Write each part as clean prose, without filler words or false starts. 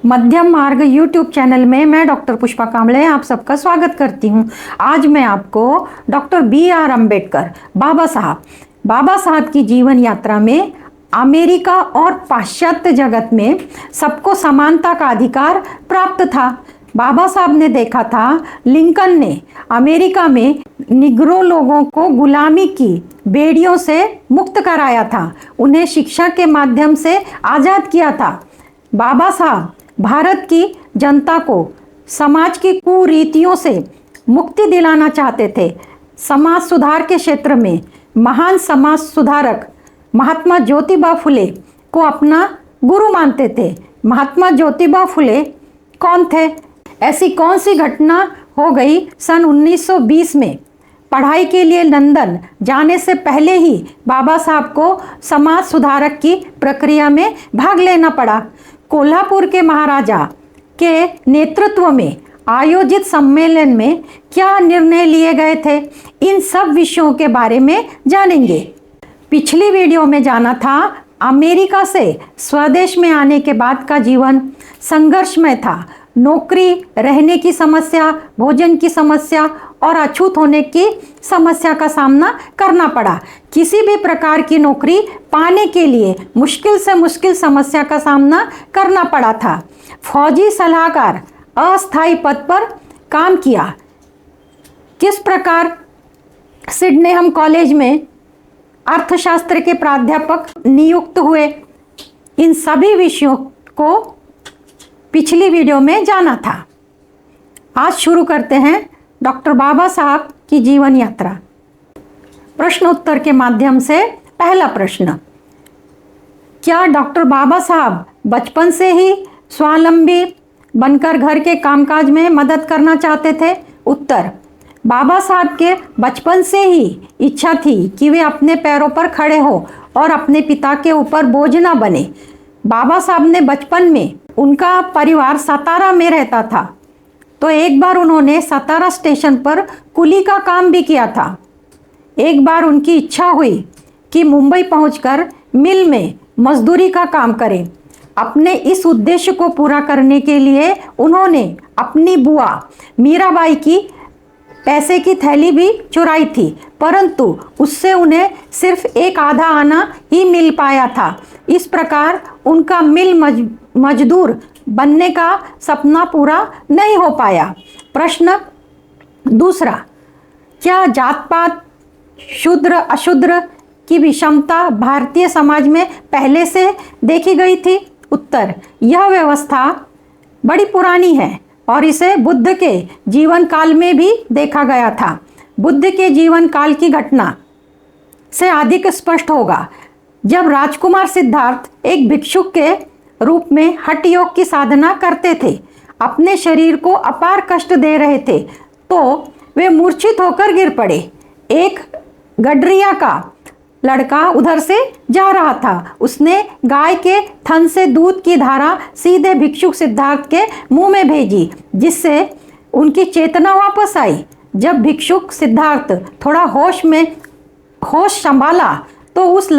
मध्यम मार्ग YouTube channel में मैं डॉक्टर पुष्पा कांबळे आप सबका स्वागत करती हूँ। आज मैं आपको डॉक्टर B.R. अम्बेडकर बाबा साहब की जीवन यात्रा में अमेरिका और पाश्चात्य जगत में सबको समानता का अधिकार प्राप्त था। बाबा साहब ने देखा था लिंकन ने अमेरिका में निग्रो लोगों को गुलामी की बेड़ियों से मुक्त कराया था, उन्हें शिक्षा के माध्यम से आज़ाद किया था। बाबा साहब भारत की जनता को समाज की कुरीतियों से मुक्ति दिलाना चाहते थे। समाज सुधार के क्षेत्र में महान समाज सुधारक महात्मा ज्योतिबा फुले को अपना गुरु मानते थे। महात्मा ज्योतिबा फुले कौन थे? ऐसी कौन सी घटना हो गई सन 1920 में? पढ़ाई के लिए लंदन जाने से पहले ही बाबा साहब को समाज सुधारक की प्रक्रिया में भाग लेना पड़ा। कोल्हापुर के महाराजा के नेतृत्व में आयोजित सम्मेलन में क्या निर्णय लिए गए थे, इन सब विषयों के बारे में जानेंगे। पिछली वीडियो में जाना था अमेरिका से स्वदेश में आने के बाद का जीवन संघर्षमय था। नौकरी, रहने की समस्या, भोजन की समस्या और अछूत होने की समस्या का सामना करना पड़ा। किसी भी प्रकार की नौकरी पाने के लिए मुश्किल से मुश्किल समस्या का सामना करना पड़ा था। फौजी सलाहकार अस्थायी पद पर काम किया। किस प्रकार सिडनेहम कॉलेज में अर्थशास्त्र के प्राध्यापक नियुक्त हुए, इन सभी विषयों को पिछली वीडियो में जाना था। आज शुरू करते हैं डॉक्टर बाबा साहब की जीवन यात्रा। प्रश्न उत्तर के माध्यम से पहला प्रश्न, क्या डॉक्टर बाबा साहब बचपन से ही स्वावलंबी बनकर घर के कामकाज में मदद करना चाहते थे? उत्तर, बाबा साहब के बचपन से ही इच्छा थी कि वे अपने पैरों पर खड़े हो और अपने पिता के ऊपर बोझ न बने। बाबा साहब ने बचपन में, उनका परिवार सतारा में रहता था, तो एक बार उन्होंने सतारा स्टेशन पर कुली का काम भी किया था। एक बार उनकी इच्छा हुई कि मुंबई पहुंचकर मिल में मजदूरी का काम करें। अपने इस उद्देश्य को पूरा करने के लिए उन्होंने अपनी बुआ मीराबाई की पैसे की थैली भी चुराई थी, परंतु उससे उन्हें सिर्फ एक आधा आना ही मिल पाया था। इस प्रकार उनका मिल मजदूर बनने का सपना पूरा नहीं हो पाया। प्रश्न दूसरा, क्या जात पात, शूद्र अशूद्र की विषमता भारतीय समाज में पहले से देखी गई थी? उत्तर, यह व्यवस्था बड़ी पुरानी है और इसे बुद्ध के जीवन काल में भी देखा गया था। बुद्ध के जीवन काल की घटना से अधिक स्पष्ट होगा। जब राजकुमार सिद्धार्थ एक भिक्षुक के रूप में हठ योग की साधना करते थे, अपने शरीर को अपार कष्ट दे रहे थे, तो वे मूर्छित होकर गिर पड़े। एक गडरिया का लड़का उधर से जा रहा था। उसने गाय के थन से दूध की धारा सीधे भिक्षुक सिद्धार्थ के मुंह में भेजी, जिससे उनकी चेतना वापस आई। जब भिक्षुक सिद्धार्थ थोड़ा होश संभाला तो उस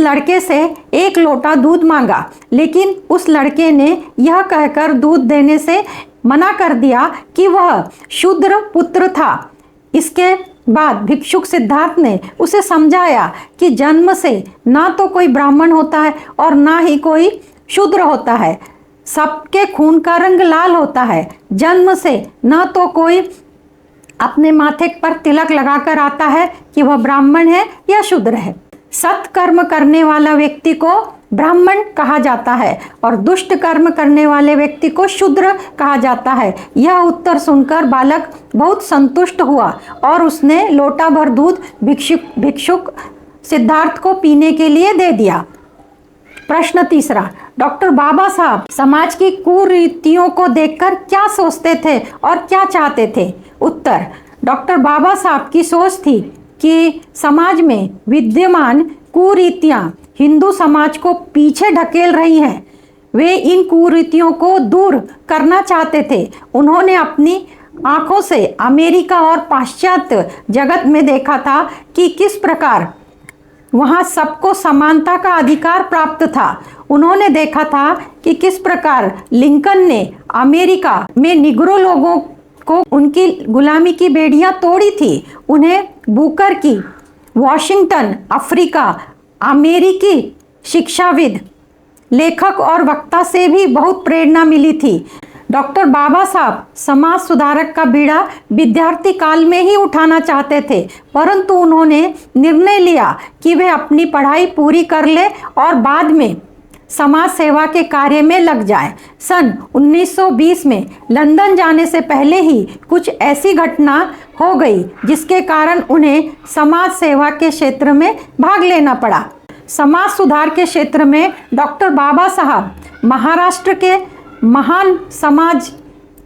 लड़के से एक लोटा दूध मांगा, लेकिन उस लड़के ने यह कहकर दूध देने से मना कर दिया कि वह शूद्र पुत्र था। इसके बाद भिक्षुक सिद्धार्थ ने उसे समझाया कि जन्म से ना तो कोई ब्राह्मण होता है और ना ही कोई शूद्र होता है। सबके खून का रंग लाल होता है। जन्म से ना तो कोई अपने माथे पर तिलक लगाकर आता है कि वह ब्राह्मण है या शूद्र है। सत्कर्म करने वाला व्यक्ति को ब्राह्मण कहा जाता है और दुष्ट कर्म करने वाले व्यक्ति को शूद्र कहा जाता है। यह उत्तर सुनकर बालक बहुत संतुष्ट हुआ और उसने लोटा भर दूध भिक्षुक सिद्धार्थ को पीने के लिए दे दिया। प्रश्न तीसरा, डॉक्टर बाबा साहब समाज की कुरीतियों को देखकर क्या सोचते थे और क्या चाहते थे? उत्तर, डॉक्टर बाबा साहब की सोच थी कि समाज में विद्यमान कुरीतियां हिंदू समाज को पीछे ढकेल रही हैं। वे इन कुरीतियों को दूर करना चाहते थे। उन्होंने अपनी आंखों से अमेरिका और पाश्चात्य जगत में देखा था कि किस प्रकार वहाँ सबको समानता का अधिकार प्राप्त था। उन्होंने देखा था कि किस प्रकार लिंकन ने अमेरिका में निग्रो लोगों को उनकी गुलामी की बेड़ियां तोड़ी थी। उन्हें बुकर की वॉशिंगटन अफ्रीका अमेरिकी शिक्षाविद, लेखक और वक्ता से भी बहुत प्रेरणा मिली थी। डॉक्टर बाबा साहब समाज सुधारक का बीड़ा विद्यार्थी काल में ही उठाना चाहते थे, परंतु उन्होंने निर्णय लिया कि वे अपनी पढ़ाई पूरी कर ले और बाद में समाज सेवा के कार्य में लग जाए। सन 1920 में लंदन जाने से पहले ही कुछ ऐसी घटना हो गई जिसके कारण उन्हें समाज सेवा के क्षेत्र में भाग लेना पड़ा। समाज सुधार के क्षेत्र में डॉक्टर बाबा साहब महाराष्ट्र के महान समाज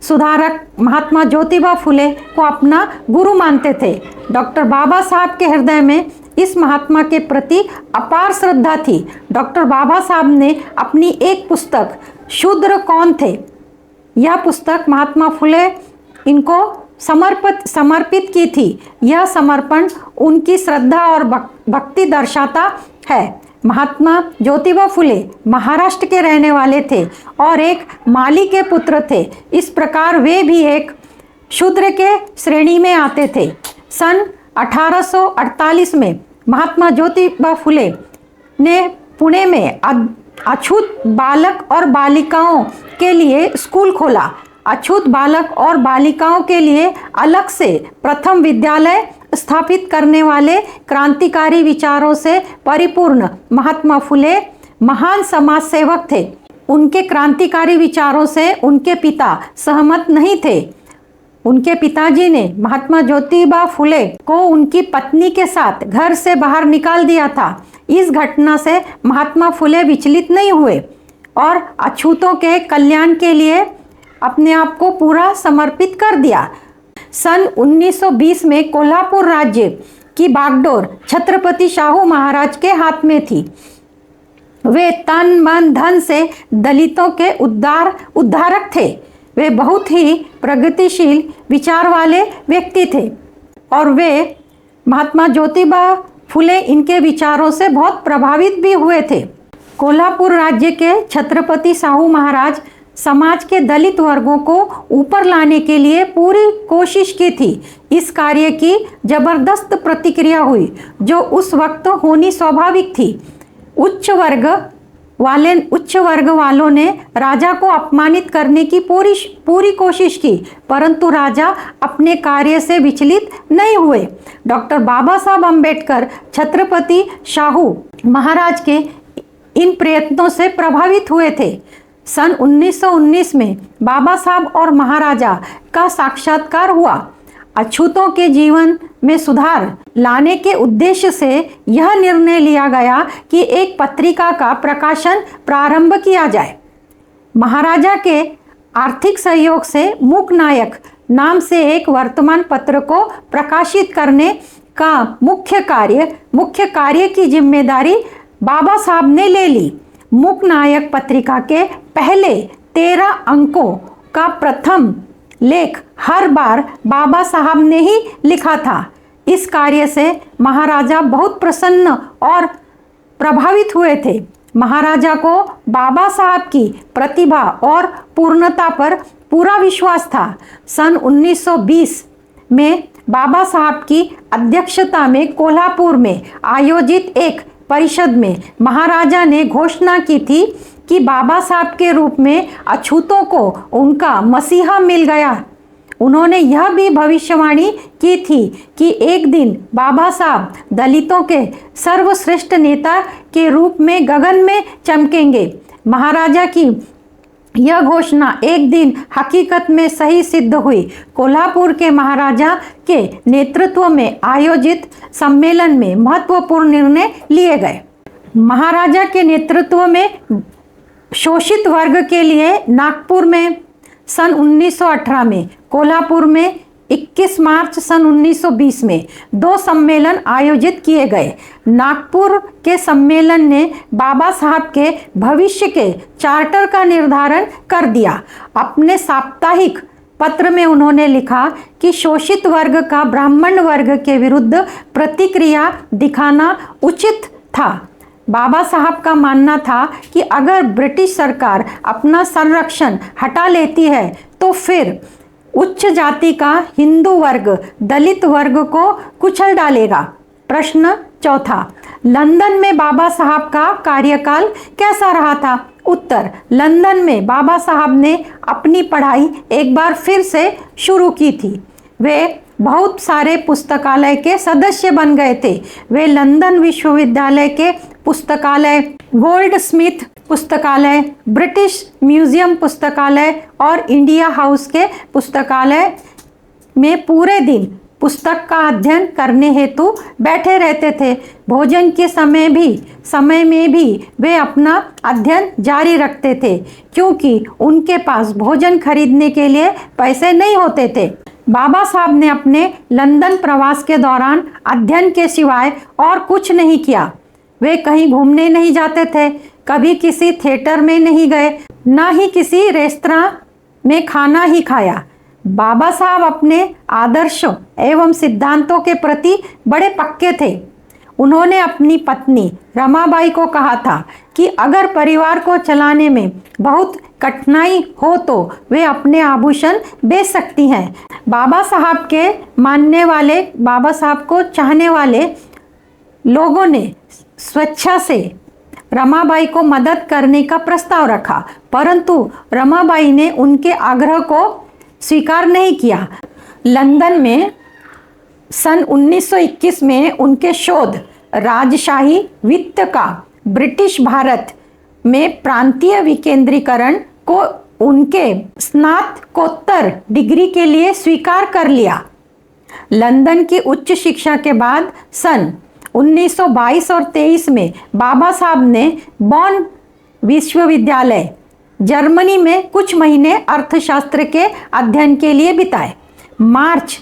सुधारक महात्मा ज्योतिबा फुले को अपना गुरु मानते थे। डॉक्टर बाबा साहब के हृदय में इस महात्मा के प्रति अपार श्रद्धा थी। डॉक्टर बाबा साहब ने अपनी एक पुस्तक शूद्र कौन थे, यह पुस्तक महात्मा फुले इनको समर्पित की थी। यह समर्पण उनकी श्रद्धा और भक्ति दर्शाता है। महात्मा ज्योतिबा फुले महाराष्ट्र के रहने वाले थे और एक माली के पुत्र थे। इस प्रकार वे भी एक शूद्र के श्रेणी में आते थे। सन 1848 में महात्मा ज्योतिबा फुले ने पुणे में अछूत बालक और बालिकाओं के लिए स्कूल खोला। अछूत बालक और बालिकाओं के लिए अलग से प्रथम विद्यालय स्थापित करने वाले क्रांतिकारी विचारों से परिपूर्ण महात्मा फुले महान समाज सेवक थे। उनके क्रांतिकारी विचारों से उनके पिता सहमत नहीं थे। उनके पिताजी ने महात्मा ज्योतिबा फुले को उनकी पत्नी के साथ घर से बाहर निकाल दिया था। इस घटना से महात्मा फुले विचलित नहीं हुए और अछूतों के कल्याण के लिए अपने आप को पूरा समर्पित कर दिया। सन 1920 में कोल्हापुर राज्य की बागडोर छत्रपति शाहू महाराज के हाथ में थी। वे तन मन धन से दलितों के उद्धारक थे। वे बहुत ही प्रगतिशील विचार वाले व्यक्ति थे और वे महात्मा ज्योतिबा फुले इनके विचारों से बहुत प्रभावित भी हुए थे। कोल्हापुर राज्य के छत्रपति शाहू महाराज समाज के दलित वर्गों को ऊपर लाने के लिए पूरी कोशिश की थी। इस कार्य की जबरदस्त प्रतिक्रिया हुई जो उस वक्त होनी स्वाभाविक थी। उच्च वर्ग वालों ने राजा को अपमानित करने की पूरी कोशिश की, परंतु राजा अपने कार्य से विचलित नहीं हुए। डॉक्टर बाबा साहब अम्बेडकर छत्रपति शाहू महाराज के इन प्रयत्नों से प्रभावित हुए थे। सन 1919 में बाबा साहब और महाराजा का साक्षात्कार हुआ। अछूतों के जीवन में सुधार लाने के उद्देश्य से यह निर्णय लिया गया कि एक पत्रिका का प्रकाशन प्रारंभ किया जाए। महाराजा के आर्थिक सहयोग से मूकनायक नाम से एक वर्तमान पत्र को प्रकाशित करने का मुख्य कार्य की जिम्मेदारी बाबा साहब ने ली। मूकनायक पत्रिका के पहले 13 अंकों का प्रथम लेख हर बार बाबा साहब ने ही लिखा था। इस कार्य से महाराजा बहुत प्रसन्न और प्रभावित हुए थे। महाराजा को बाबा साहब की प्रतिभा और पूर्णता पर पूरा विश्वास था। सन 1920 में बाबा साहब की अध्यक्षता में कोल्हापुर में आयोजित एक परिषद में महाराजा ने घोषणा की थी कि बाबा साहब के रूप में अछूतों को उनका मसीहा मिल गया। उन्होंने यह भी भविष्यवाणी की थी कि एक दिन बाबा साहब दलितों के सर्वश्रेष्ठ नेता के रूप में गगन में चमकेंगे। महाराजा की यह घोषणा एक दिन हकीकत में सही सिद्ध हुई। कोल्हापुर के महाराजा के नेतृत्व में आयोजित सम्मेलन में महत्वपूर्ण निर्णय लिए गए। महाराजा के नेतृत्व में शोषित वर्ग के लिए नागपुर में सन 1918 में, कोल्हापुर में 21 मार्च सन 1920 में 2 सम्मेलन आयोजित किए गए। नागपुर के सम्मेलन ने बाबा साहब के भविष्य के चार्टर का निर्धारण कर दिया। अपने साप्ताहिक पत्र में उन्होंने लिखा कि शोषित वर्ग का ब्राह्मण वर्ग के विरुद्ध प्रतिक्रिया दिखाना उचित था। बाबा साहब का मानना था कि अगर ब्रिटिश सरकार अपना संरक्षण हटा लेती है तो फिर उच्च जाति का हिंदू वर्ग दलित वर्ग को कुचल डालेगा। प्रश्न चौथा, लंदन में बाबा साहब का कार्यकाल कैसा रहा था? उत्तर, लंदन में बाबा साहब ने अपनी पढ़ाई एक बार फिर से शुरू की थी। वे बहुत सारे पुस्तकालय के सदस्य बन गए थे। वे लंदन विश्वविद्यालय के पुस्तकालय, गोल्ड स्मिथ पुस्तकालय, ब्रिटिश म्यूजियम पुस्तकालय और इंडिया हाउस के पुस्तकालय में पूरे दिन पुस्तक का अध्ययन करने हेतु बैठे रहते थे। भोजन के समय में भी वे अपना अध्ययन जारी रखते थे, क्योंकि उनके पास भोजन खरीदने के लिए पैसे नहीं होते थे। बाबा साहब ने अपने लंदन प्रवास के दौरान अध्ययन के सिवाय और कुछ नहीं किया। वे कहीं घूमने नहीं जाते थे, कभी किसी थिएटर में नहीं गए, ना ही किसी रेस्तरां में खाना ही खाया। बाबा साहब अपने आदर्शों एवं सिद्धांतों के प्रति बड़े पक्के थे। उन्होंने अपनी पत्नी रमाबाई को कहा था कि अगर परिवार को चलाने में बहुत कठिनाई हो तो वे अपने आभूषण बेच सकती हैं। बाबा साहब के मानने वाले, बाबा साहब को चाहने वाले लोगों ने स्वेच्छा से रमाबाई को मदद करने का प्रस्ताव रखा, परंतु रमाबाई ने उनके आग्रह को स्वीकार नहीं किया। लंदन में सन 1921 में उनके शोध राजशाही वित्त का ब्रिटिश भारत में प्रांतीय विकेंद्रीकरण को उनके स्नातकोत्तर डिग्री के लिए स्वीकार कर लिया। लंदन की उच्च शिक्षा के बाद सन 1922 और 23 में बाबा साहब ने बॉन विश्वविद्यालय जर्मनी में कुछ महीने अर्थशास्त्र के अध्ययन के लिए बिताए। मार्च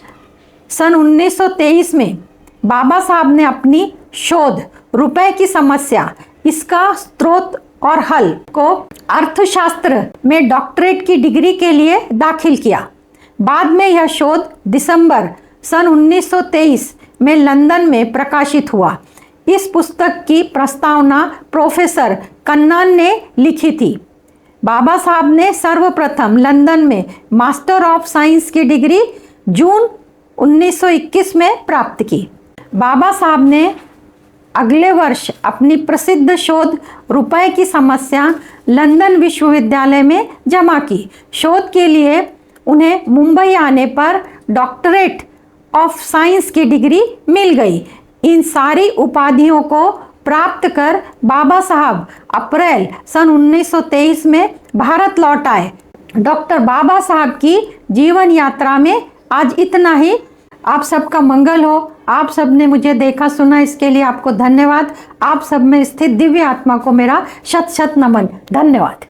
सन 1923 में बाबा साहब ने अपनी शोध रुपए की समस्या, इसका स्रोत और हल को अर्थशास्त्र में डॉक्टरेट की डिग्री के लिए दाखिल किया। बाद में यह शोध दिसंबर सन 1923 में लंदन में प्रकाशित हुआ। इस पुस्तक की प्रस्तावना प्रोफेसर कन्नान ने लिखी थी। बाबा साहब ने सर्वप्रथम लंदन में मास्टर ऑफ साइंस की डिग्री जून 1921 में प्राप्त की। बाबा साहब ने अगले वर्ष अपनी प्रसिद्ध शोध रुपए की समस्या लंदन विश्वविद्यालय में जमा की। शोध के लिए उन्हें मुंबई आने पर डॉक्टरेट ऑफ साइंस की डिग्री मिल गई। इन सारी उपाधियों को प्राप्त कर बाबा साहब अप्रैल सन 1923 में भारत लौट आए। डॉक्टर बाबा साहब की जीवन यात्रा में आज इतना ही। आप सबका मंगल हो। आप सब ने मुझे देखा सुना, इसके लिए आपको धन्यवाद। आप सब में स्थित दिव्य आत्मा को मेरा शत शत नमन। धन्यवाद।